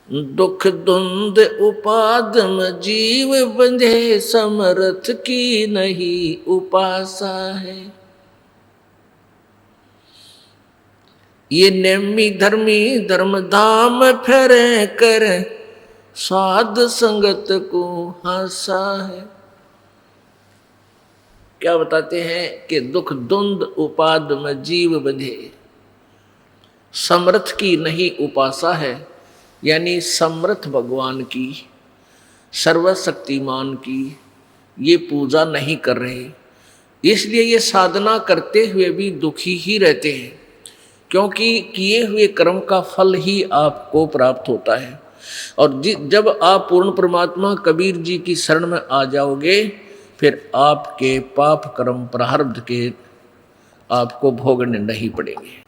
दुख द्वंद उपादम जीव बंधे, समर्थ की नहीं उपासा है। ये नेमी धर्मी धर्म धाम फेरे कर, साध संगत को हासा है। क्या बताते हैं कि दुख द्वंद उपाद में जीव बंधे, समर्थ की नहीं उपासा है, यानी समर्थ भगवान की, सर्वशक्तिमान की ये पूजा नहीं कर रहे, इसलिए ये साधना करते हुए भी दुखी ही रहते हैं, क्योंकि किए हुए कर्म का फल ही आपको प्राप्त होता है। और जब आप पूर्ण परमात्मा कबीर जी की शरण में आ जाओगे, फिर आपके पाप कर्म प्रारब्ध के आपको भोगने नहीं पड़ेंगे।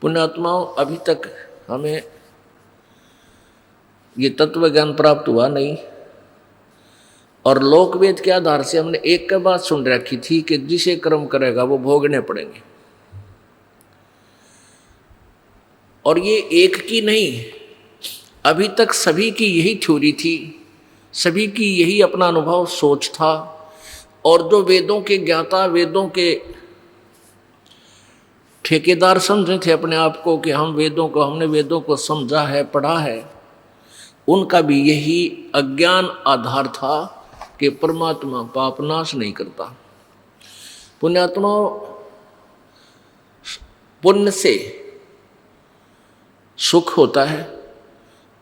पुण्यात्माओं, अभी तक हमें ये तत्व ज्ञान प्राप्त हुआ नहीं, और लोकवेद के आधार से हमने एक के बात सुन रखी थी कि जिसे कर्म करेगा वो भोगने पड़ेंगे। और ये एक की नहीं, अभी तक सभी की यही थ्योरी थी, सभी की यही अपना अनुभव सोच था। और जो वेदों के ज्ञाता, वेदों के ठेकेदार समझे थे अपने आप को कि हमने वेदों को समझा है, पढ़ा है, उनका भी यही अज्ञान आधार था कि परमात्मा पाप नाश नहीं करता। पुण्यात्मा, पुण्य से सुख होता है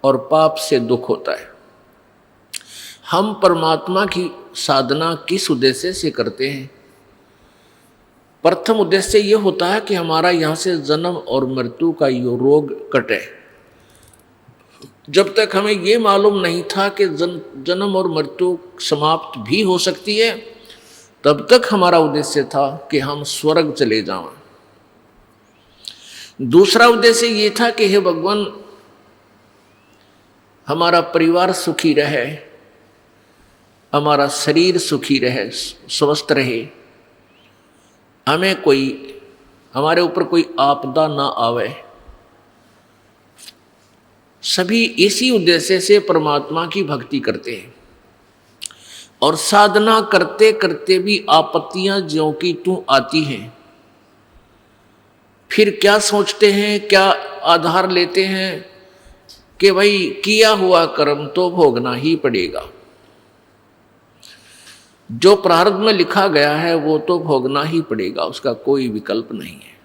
और पाप से दुख होता है। हम परमात्मा की साधना किस उद्देश्य से करते हैं? प्रथम उद्देश्य ये होता है कि हमारा यहाँ से जन्म और मृत्यु का ये रोग कटे। जब तक हमें ये मालूम नहीं था कि जन्म और मृत्यु समाप्त भी हो सकती है, तब तक हमारा उद्देश्य था कि हम स्वर्ग चले जाएं। दूसरा उद्देश्य ये था कि हे भगवान, हमारा परिवार सुखी रहे, हमारा शरीर सुखी रहे, स्वस्थ रहे, हमारे ऊपर कोई आपदा ना आवे। सभी इसी उद्देश्य से परमात्मा की भक्ति करते हैं। और साधना करते करते भी आपत्तियां ज्यों की त्यों आती हैं। फिर क्या सोचते हैं, क्या आधार लेते हैं कि भाई किया हुआ कर्म तो भोगना ही पड़ेगा, जो प्रारब्ध में लिखा गया है वो तो भोगना ही पड़ेगा, उसका कोई विकल्प नहीं है।